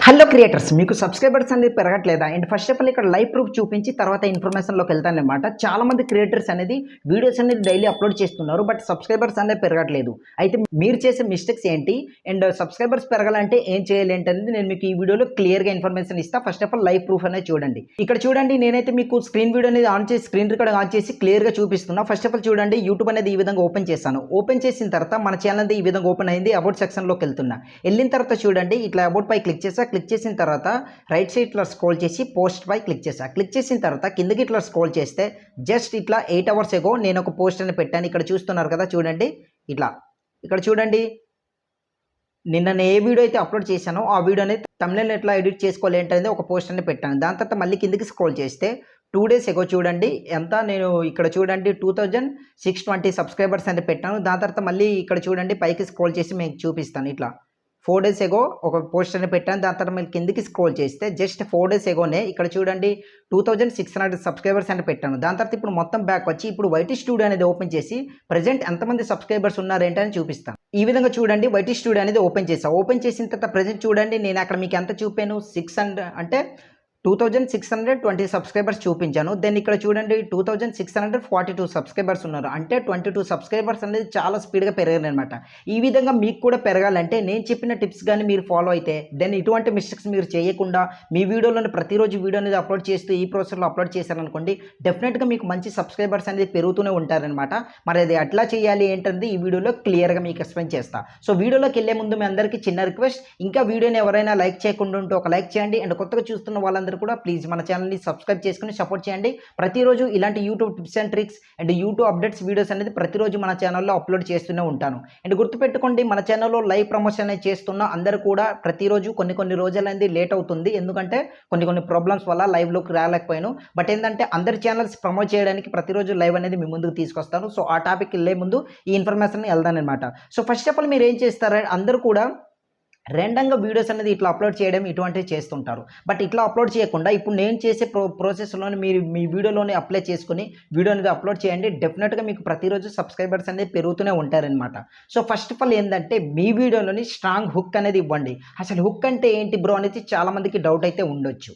Hello creators, మీకు subscribers అనేది పెరగట్లేదా? And first of all ఇక్కడ లైవ్ ప్రూఫ్ చూపించి తర్వాత ఇన్ఫర్మేషన్లోకి వెళ్తానన్నమాట. చాలా మంది క్రియేటర్స్ అనేది వీడియోస్ అనేది డైలీ అప్లోడ్ చేస్తున్నారు, బట్ సబ్స్క్రైబర్స్ అనేది పెరగట్లేదు. అయితే మీరు చేసే మిస్టేక్స్ ఏంటి అండ్ సబ్స్క్రైబర్స్ పెరగాలంటే ఏం చేయాలి ఏంటనేది నేను మీకు ఈ వీడియోలో క్లియర్గా ఇన్ఫర్మేషన్ ఇస్తా. First of all live proof అనేది చూడండి. ఇక్కడ చూడండి, నేనైతే మీకు స్క్రీన్ వీడియో అనేది ఆన్ చేసి స్క్రీన్ రికార్డ్ ఆన్ చేసి క్లియర్గా చూపిస్తున్నా. ఫస్ట్ ఆఫ్ ఆల్ చూడండి, యూట్యూబ్ అనేది ఈ విధంగా ఓపెన్ చేశాను. ఓపెన్ చేసిన తర్వాత మన ఛానల్ అనేది ఈ విధంగా ఓపెన్ అయింది. అబౌట్ సెక్షన్లోకి వెళ్తున్నా. వెళ్ళిన తర్వాత చూడండి, ఇట్లా అబౌట్ పై క్లిక్ చేసా. క్లిక్ చేసిన తర్వాత రైట్ సైడ్ ఇట్లా స్క్రోల్ చేసి పోస్ట్ పై క్లిక్ చేసా. క్లిక్ చేసిన తర్వాత కిందకి ఇట్లా స్క్రోల్ చేస్తే జస్ట్ ఇట్లా 8 hours ఎగో నేను ఒక పోస్ట్ అని పెట్టాను. ఇక్కడ చూస్తున్నారు కదా, చూడండి ఇట్లా. ఇక్కడ చూడండి, నిన్న నేను ఏ వీడియో అయితే అప్లోడ్ చేశానో ఆ వీడియోని తమిళ ఎట్లా ఎడిట్ చేసుకోవాలి ఏంటనేది ఒక పోస్ట్ అని పెట్టాను. దాని తర్వాత మళ్ళీ కిందకి స్క్రోల్ చేస్తే 2 days ఎగో చూడండి ఎంత, నేను ఇక్కడ చూడండి 2620 సబ్స్క్రైబర్స్ అని పెట్టాను. దాని తర్వాత మళ్ళీ ఇక్కడ చూడండి పైకి స్క్రోల్ చేసి మీకు చూపిస్తాను. ఇట్లా 4 days ఎగో ఒక పోస్ట్ అని పెట్టాను. దాని తర్వాత మళ్ళీ కిందకి స్క్రోల్ చేస్తే జస్ట్ 4 days ఎగోనే ఇక్కడ చూడండి 2600 సబ్స్క్రైబర్స్ అని పెట్టాను. దాని తర్వాత ఇప్పుడు మొత్తం బ్యాక్ వచ్చి ఇప్పుడు వైటీ స్టూడియో అనేది ఓపెన్ చేసి ప్రజెంట్ ఎంతమంది సబ్స్క్రైబర్స్ ఉన్నారు ఏంటని చూపిస్తాను. ఈ విధంగా చూడండి, వైటీ స్టూడియో అనేది ఓపెన్ చేసా. ఓపెన్ చేసిన తర్వాత ప్రజెంట్ చూడండి, నేను అక్కడ మీకు ఎంత చూపాను, 600 అంటే 2620 సబ్స్క్రైబర్స్ చూపించాను. దెన్ ఇక్కడ చూడండి 2642 సబ్స్క్రైబర్స్ ఉన్నారు. అంటే 22 సబ్స్క్రైబర్స్ అనేది చాలా స్పీడ్గా పెరిగారు అనమాట. ఈ విధంగా మీకు కూడా పెరగాలంటే నేను చెప్పిన టిప్స్ కానీ మీరు ఫాలో అయితే దెన్ ఇటువంటి మిస్టేక్స్ మీరు చేయకుండా మీ వీడియోలోని ప్రతిరోజు వీడియో అనేది అప్లోడ్ చేస్తూ ఈ ప్రాసెస్లో అప్లోడ్ చేశారనుకోండి, డెఫినెట్గా మీకు మంచి సబ్స్క్రైబర్స్ అనేది పెరుగుతూనే ఉంటారనమాట. మరి అది ఎట్లా చేయాలి ఏంటంటే ఈ వీడియోలో క్లియర్గా మీకు ఎక్స్ప్లెయిన్ చేస్తా. సో వీడియోలోకి వెళ్ళే ముందు మీ అందరికీ చిన్న రిక్వెస్ట్, ఇంకా వీడియోని ఎవరైనా లైక్ చేయకుండా ఉంటే ఒక లైక్ చేయండి. అండ్ కొత్తగా చూస్తున్న వాళ్ళందరూ కూడా ప్లీజ్ మన ఛానల్ని సబ్స్క్రైబ్ చేసుకుని సపోర్ట్ చేయండి. ప్రతిరోజు ఇలాంటి YouTube tips and tricks and YouTube updates videos అనేది ప్రతిరోజు మన ఛానల్లో అప్లోడ్ చేస్తూనే ఉంటాను. అండ్ గుర్తుపెట్టుకోండి, మన ఛానల్లో లైవ్ ప్రమోషన్ అనేది చేస్తున్న అందరూ కూడా ప్రతిరోజు కొన్ని రోజులు అనేది లేట్ అవుతుంది, ఎందుకంటే కొన్ని ప్రాబ్లమ్స్ వల్ల లైవ్లోకి రాలేకపోయాను. బట్ ఏంటంటే అందరి ఛానల్స్ ప్రమోట్ చేయడానికి ప్రతిరోజు లైవ్ అనేది మీ ముందుకు తీసుకొస్తాను. సో ఆ టాపిక్ వెళ్ళే ముందు ఈ ఇన్ఫర్మేషన్ వెళ్దానమాట. సో ఫస్ట్ ఆఫ్ ఆల్ మీరు ఏం చేస్తారు, అందరూ కూడా ర్యాండమ్గా వీడియోస్ అనేది ఇట్లా అప్లోడ్ చేయడం ఇటువంటివి చేస్తుంటారు. బట్ ఇట్లా అప్లోడ్ చేయకుండా ఇప్పుడు నేను చేసే ప్రాసెస్లోనే మీరు మీ వీడియోలోనే అప్లై చేసుకుని వీడియో అనేది అప్లోడ్ చేయండి. డెఫినెట్గా మీకు ప్రతిరోజు సబ్స్క్రైబర్స్ అనేది పెరుగుతూనే ఉంటారనమాట. సో ఫస్ట్ ఆఫ్ ఆల్ ఏంటంటే మీ వీడియోలోని స్ట్రాంగ్ హుక్ అనేది ఇవ్వండి. అసలు హుక్ అంటే ఏంటి బ్రో అనేది చాలామందికి డౌట్ అయితే ఉండొచ్చు.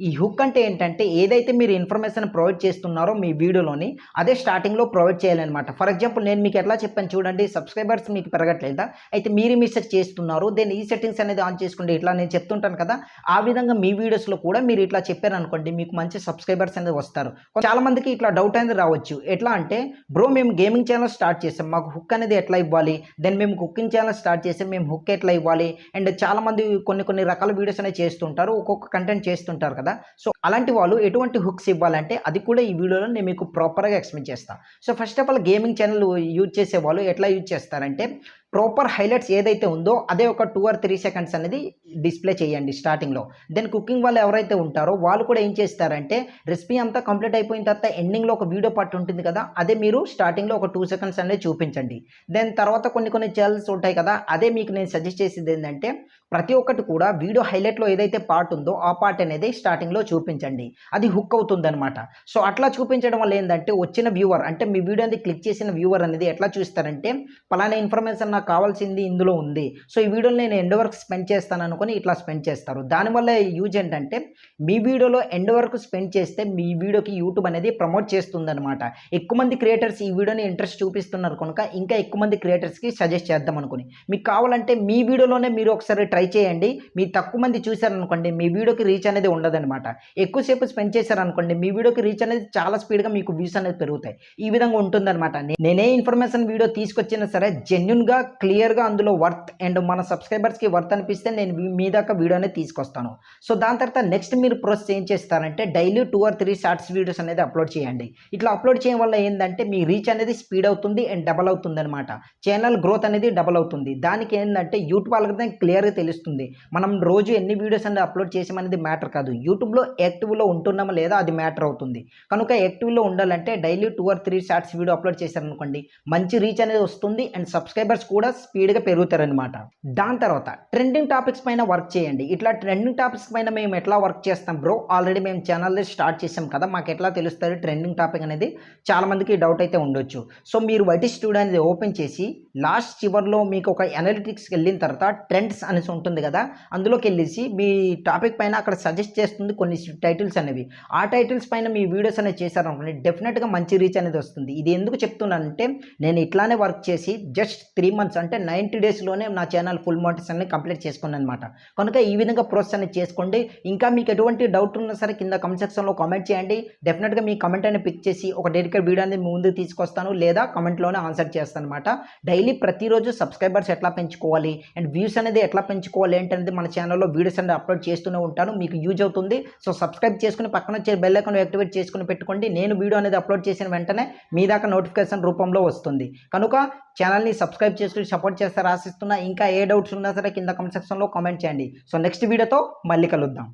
ఈ హుక్ అంటే ఏంటంటే ఏదైతే మీరు ఇన్ఫర్మేషన్ ప్రొవైడ్ చేస్తున్నారో మీ వీడియోలోని అదే స్టార్టింగ్లో ప్రొవైడ్ చేయాలన్నమాట. ఫర్ ఎగ్జాంపుల్ నేను మీకు ఎట్లా చెప్పాను చూడండి, సబ్స్క్రైబర్స్ మీకు పెరగట్లేదా, అయితే మీరు మిస్టేక్ చేస్తున్నారు, దెన్ ఈ సెట్టింగ్స్ అనేది ఆన్ చేసుకుంటే ఇట్లా నేను చెప్తుంటాను కదా, ఆ విధంగా మీ వీడియోస్లో కూడా మీరు ఇట్లా చెప్పారనుకోండి మీకు మంచి సబ్స్క్రైబర్స్ అనేది వస్తారు. చాలా మందికి ఇట్లా డౌట్ అనేది రావచ్చు. ఎట్లా అంటే బ్రో మేము గేమింగ్ ఛానల్ స్టార్ట్ చేసాం, మాకు హుక్ అనేది ఎట్లా ఇవ్వాలి, దెన్ మేము కుకింగ్ ఛానల్ స్టార్ట్ చేసాం, మేము హుక్ ఎట్లా ఇవ్వాలి. అండ్ చాలామంది కొన్ని రకాల వీడియోస్ అనేది చేస్తుంటారు, ఒక్కొక్క కంటెంట్ చేస్తుంటారు కదా. సో అలాంటి వాళ్ళు ఎటువంటి హుక్స్ ఇవ్వాలంటే అది కూడా ఈ వీడియోలో నేను మీకు ప్రాపర్గా ఎక్స్ప్లెయిన్ చేస్తాను. So first of all gaming channel use చేసే వాళ్ళు ఎట్లా యూజ్ చేస్తారంటే ప్రాపర్ హైలైట్స్ ఏదైతే ఉందో అదే ఒక 2 or 3 seconds అనేది డిస్ప్లే చేయండి స్టార్టింగ్లో. దెన్ కుకింగ్ వాళ్ళు ఎవరైతే ఉంటారో వాళ్ళు కూడా ఏం చేస్తారంటే రెసిపీ అంతా కంప్లీట్ అయిపోయిన తర్వాత ఎండింగ్లో ఒక వీడియో పార్ట్ ఉంటుంది కదా, అదే మీరు స్టార్టింగ్లో ఒక 2 seconds అనేది చూపించండి. దెన్ తర్వాత కొన్ని ఛానల్స్ ఉంటాయి కదా, అదే మీకు నేను సజెస్ట్ చేసేది ఏంటంటే ప్రతి ఒక్కటి కూడా వీడియో హైలైట్లో ఏదైతే పార్ట్ ఉందో ఆ పార్ట్ అనేది స్టార్టింగ్లో చూపించండి, అది హుక్ అవుతుందన్నమాట. సో అట్లా చూపించడం వల్ల ఏంటంటే వచ్చిన వ్యూవర్ అంటే మీ వీడియో అనేది క్లిక్ చేసిన వ్యూవర్ అనేది ఎట్లా చూస్తారంటే పలానా ఇన్ఫర్మేషన్ నాకు కావాల్సింది ఇందులో ఉంది, సో ఈ వీడియోలో నేను ఎండ్ వరకు స్పెండ్ చేస్తాను అనుకుని ఇట్లా స్పెండ్ చేస్తారు. దానివల్ల యూజ్ ఏంటంటే మీ వీడియోలో ఎండ్ వరకు స్పెండ్ చేస్తే మీ వీడియోకి యూట్యూబ్ అనేది ప్రమోట్ చేస్తుందన్నమాట. ఎక్కువ మంది క్రియేటర్స్ ఈ వీడియోని ఇంట్రెస్ట్ చూపిస్తున్నారు కనుక ఇంకా ఎక్కువ మంది క్రియేటర్స్కి సజెస్ట్ చేద్దాం అనుకుని, మీకు కావాలంటే మీ వీడియోలోనే మీరు ఒకసారి ట్రై చేయండి. మీ తక్కువ మంది చూశారనుకోండి మీ వీడియోకి రీచ్ అనేది ఉండదన్నమాట. ఎక్కువసేపు స్పెండ్ చేశారనుకోండి మీ వీడియోకి రీచ్ అనేది చాలా స్పీడ్గా మీకు వ్యూస్ అనేది పెరుగుతాయి. ఈ విధంగా ఉంటుందన్నమాట. నేనే ఇన్ఫర్మేషన్ వీడియో తీసుకొచ్చినా సరే జెన్యున్గా క్లియర్గా అందులో వర్త్ అండ్ మన సబ్స్క్రైబర్స్కి వర్త్ అనిపిస్తే నేను మీ దాకా వీడియో అనేది తీసుకొస్తాను. సో దాని తర్వాత నెక్స్ట్ మీరు ప్రాసెస్ ఏం చేస్తారంటే డైలీ 2 or 3 షార్ట్స్ వీడియోస్ అనేది అప్లోడ్ చేయండి. ఇట్లా అప్లోడ్ చేయడం వల్ల ఏంటంటే మీ రీచ్ అనేది స్పీడ్ అవుతుంది అండ్ డబల్ అవుతుంది అనమాట. ఛానల్ గ్రోత్ అనేది డబల్ అవుతుంది. దానికి ఏంటంటే యూట్యూబ్ ఆల్గోరిథం క్లియర్గా తెలుస్తుంది. మనం రోజు ఎన్ని వీడియోస్ అనేది అప్లోడ్ చేసామనేది మ్యాటర్ కాదు, యూట్యూబ్లో యాక్టివ్లో ఉంటున్నామా లేదా అది మ్యాటర్ అవుతుంది. కనుక యాక్టివ్లో ఉండాలంటే daily 2 or 3 shorts video upload చేశారనుకోండి మంచి రీచ్ అనేది వస్తుంది అండ్ సబ్స్క్రైబర్స్ కూడా స్పీడ్గా పెరుగుతారనమాట. దాని తర్వాత ట్రెండింగ్ టాపిక్స్ పైన వర్క్ చేయండి. ఇట్లా ట్రెండింగ్ టాపిక్స్ పైన మేము ఎట్లా వర్క్ చేస్తాం బ్రో, ఆల్రెడీ మేము ఛానల్ స్టార్ట్ చేసాం కదా, మాకు ఎట్లా తెలుస్తుంది ట్రెండింగ్ టాపిక్ అనేది చాలామందికి డౌట్ అయితే ఉండొచ్చు. సో మీరు వైటీ స్టూడియో అనేది ఓపెన్ చేసి లాస్ట్ చివర్లో మీకు ఒక అనలిటిక్స్కి వెళ్ళిన తర్వాత ట్రెండ్స్ అనేసి ఉంటుంది కదా, అందులోకి వెళ్ళేసి మీ టాపిక్ పైన అక్కడ సజెస్ట్ చేస్తుంది కొన్ని టైటిల్స్ అనేవి. ఆ టైటిల్స్ పైన మీ వీడియోస్ అనేది చేశారనుకోండి, డెఫినెట్గా మంచి రీచ్ అనేది వస్తుంది. ఇది ఎందుకు చెప్తున్నానంటే నేను ఇట్లానే వర్క్ చేసి జస్ట్ 3 months అంటే 90 daysలోనే నా ఛానల్ ఫుల్ మోనిటైజేషన్ అనేది కంప్లీట్ చేసుకున్నాను అనమాట. కనుక ఈ విధంగా ప్రాసెస్ అనేది చేసుకోండి. ఇంకా మీకు ఎటువంటి డౌట్ ఉన్నా సరే కింద కమెంట్ సెక్షన్లో కామెంట్ చేయండి. డెఫినెట్గా మీ కమెంట్ అనేది పిక్ చేసి ఒక డెడికేట్ వీడియో అనేది ముందుకు తీసుకొస్తాను, లేదా కమెంట్లోనే ఆన్సర్ చేస్తాను అనమాట. డైలీ ప్రతిరోజు సబ్స్క్రైబర్స్ ఎట్లా పెంచుకోవాలి అండ్ వ్యూస్ అనేది ఎట్లా పెంచుకోవాలి ఏంటనేది మన ఛానల్లో వీడియోస్ అనేది అప్లోడ్ చేస్తూనే ఉంటాను, మీకు యూజ్ అవుతుంది. సో సబ్స్క్రైబ్ చేసుకుని పక్కన వచ్చే బెల్ ఐకాన్ యాక్టివేట్ చేసుకుని పెట్టుకోండి. నేను వీడియో అనేది అప్లోడ్ చేసిన వెంటనే మీ దాకా నోటిఫికేషన్ రూపంలో వస్తుంది. కనుక ఛానల్ని సబ్స్క్రైబ్ చేసుకుని సపోర్ట్ చేస్తే ఆశిస్తున్నా. ఇంకా ఏ డౌట్స్ ఉన్నా సరే కింద కమెంట్ సెక్షన్లో కామెంట్ చేయండి. సో నెక్స్ట్ వీడియోతో మళ్ళీ కలుద్దాం.